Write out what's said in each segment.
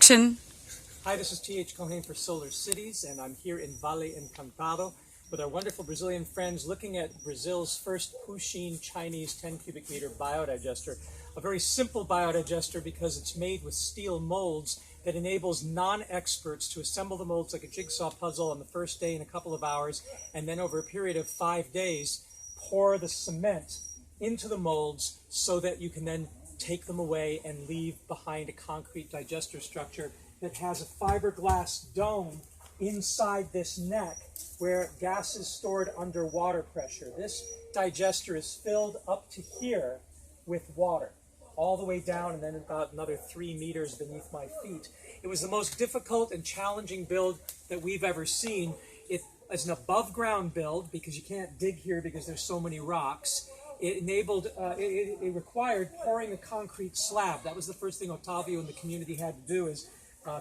Puxin. Hi, this is T.H. Cohen for Solar Cities, and I'm here in Vale Encantado with our wonderful Brazilian friends looking at Brazil's first Puxin Chinese 10 cubic meter biodigester. A very simple biodigester because it's made with steel molds that enables non-experts to assemble the molds like a jigsaw puzzle on the first day in a couple of hours, and then over a period of 5 days, pour the cement into the molds so that you can then take them away and leave behind a concrete digester structure that has a fiberglass dome inside this neck where gas is stored under water pressure. This digester is filled up to here with water, all the way down and then about another 3 meters beneath my feet. It was the most difficult and challenging build that we've ever seen. It is an above ground build because you can't dig here because there's so many rocks. It required pouring a concrete slab. That was the first thing Otavio and the community had to do, is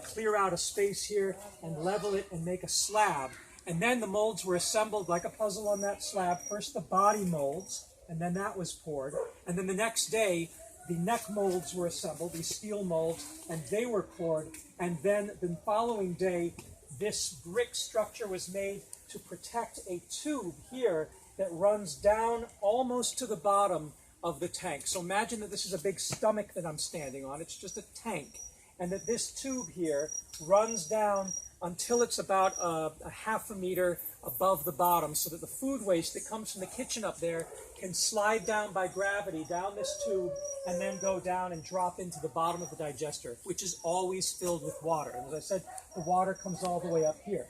clear out a space here and level it and make a slab. And then the molds were assembled like a puzzle on that slab. First the body molds, and then that was poured. And then the next day, the neck molds were assembled, these steel molds, and they were poured. And then the following day, this brick structure was made to protect a tube here that runs down almost to the bottom of the tank. So imagine that this is a big stomach that I'm standing on. It's just a tank. And that this tube here runs down until it's about a half a meter above the bottom, so that the food waste that comes from the kitchen up there can slide down by gravity down this tube and then go down and drop into the bottom of the digester, which is always filled with water. And as I said, the water comes all the way up here.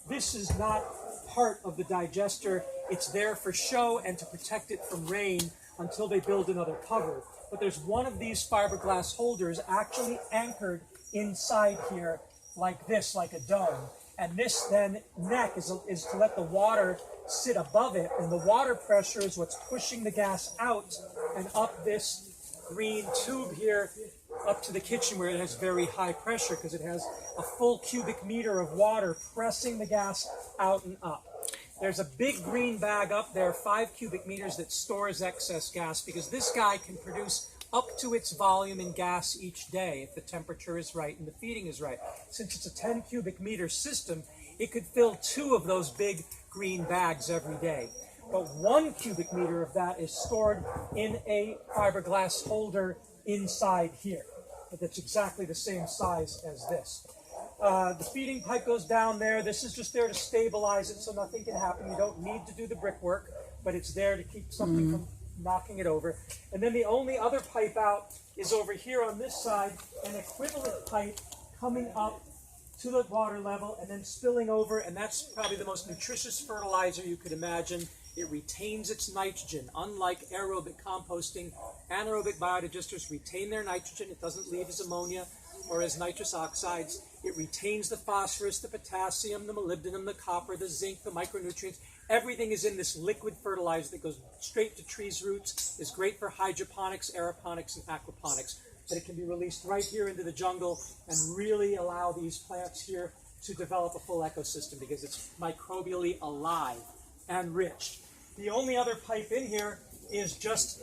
This is not part of the digester. It's there for show and to protect it from rain until they build another cover. But there's one of these fiberglass holders actually anchored inside here like this, like a dome. And this then neck is to let the water sit above it, and the water pressure is what's pushing the gas out and up this green tube here up to the kitchen, where it has very high pressure because it has a full cubic meter of water pressing the gas out and up. There's a big green bag up there, 5 cubic meters, that stores excess gas, because this guy can produce up to its volume in gas each day if the temperature is right and the feeding is right. Since it's a 10 cubic meter system, it could fill 2 of those big green bags every day. But 1 cubic meter of that is stored in a fiberglass holder inside here. But that's exactly the same size as this. The feeding pipe goes down there. This is just there to stabilize it so nothing can happen. You don't need to do the brickwork, but it's there to keep something from knocking it over. And then the only other pipe out is over here on this side, an equivalent pipe coming up to the water level and then spilling over, and that's probably the most nutritious fertilizer you could imagine. It retains its nitrogen. Unlike aerobic composting, anaerobic biodigesters retain their nitrogen. It doesn't leave as ammonia or as nitrous oxides. It retains the phosphorus, the potassium, the molybdenum, the copper, the zinc, the micronutrients. Everything is in this liquid fertilizer that goes straight to trees' roots, is great for hydroponics, aeroponics, and aquaponics. But it can be released right here into the jungle and really allow these plants here to develop a full ecosystem because it's microbially alive and rich. The only other pipe in here is just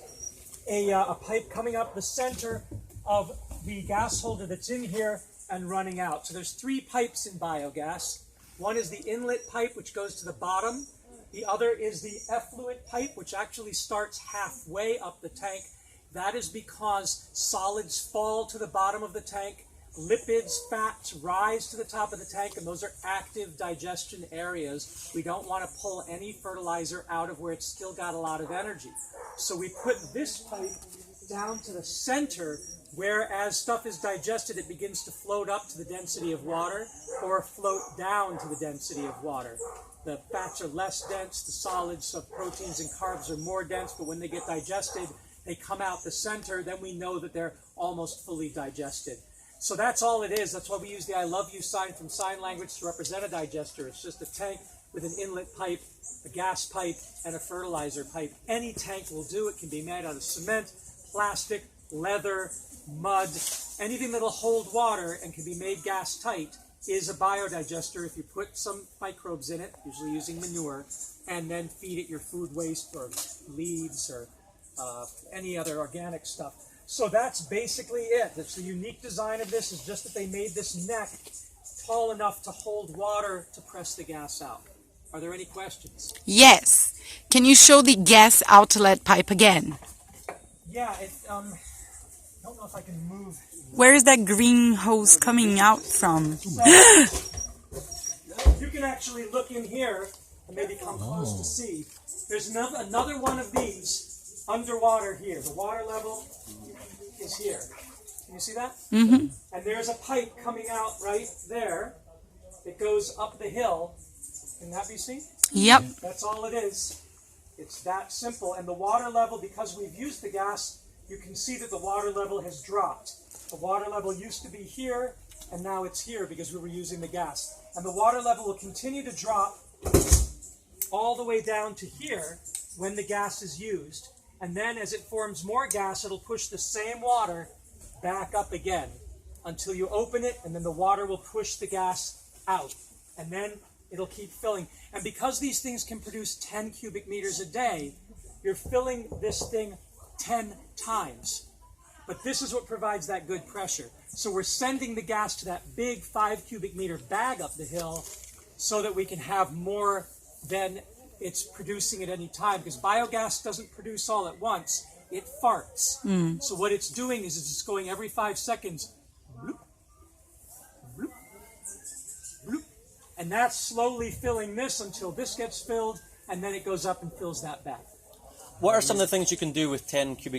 a pipe coming up the center of the gas holder that's in here and running out. So there's 3 pipes in biogas. One is the inlet pipe, which goes to the bottom. The other is the effluent pipe, which actually starts halfway up the tank. That is because solids fall to the bottom of the tank. Lipids, fats rise to the top of the tank, and those are active digestion areas. We don't want to pull any fertilizer out of where it's still got a lot of energy. So we put this pipe down to the center, where as stuff is digested, it begins to float up to the density of water or float down to the density of water. The fats are less dense, the solids of proteins and carbs are more dense, but when they get digested, they come out the center. Then we know that they're almost fully digested. So that's all it is. That's why we use the I love you sign from sign language to represent a digester. It's just a tank with an inlet pipe, a gas pipe, and a fertilizer pipe. Any tank will do. It can be made out of cement, plastic, leather, mud. Anything that'll hold water and can be made gas tight is a biodigester if you put some microbes in it, usually using manure, and then feed it your food waste or leaves or any other organic stuff. So that's basically it. That's the unique design of this, is just that they made this neck tall enough to hold water to press the gas out. Are there any questions? Yes. Can you show the gas outlet pipe again? Yeah, I don't know if I can move. Where is that green hose coming out from? So, you can actually look in here and maybe come close to see. There's another one of these underwater here. The water level is here. Can you see that? Mm-hmm. And there's a pipe coming out right there. It goes up the hill. Can that be seen? Yep. That's all it is. It's that simple. And the water level, because we've used the gas, you can see that the water level has dropped. The water level used to be here, and now it's here because we were using the gas. And the water level will continue to drop all the way down to here when the gas is used. And then as it forms more gas, it'll push the same water back up again until you open it, and then the water will push the gas out. And then it'll keep filling. And because these things can produce 10 cubic meters a day, you're filling this thing 10 times. But this is what provides that good pressure. So we're sending the gas to that big 5 cubic meter bag up the hill so that we can have more than it's producing at any time. Because biogas doesn't produce all at once. It farts. So what it's doing is it's just going every 5 seconds. Bloop, bloop, bloop. And that's slowly filling this until this gets filled, and then it goes up and fills that back. What are some of the things you can do with 10 cubic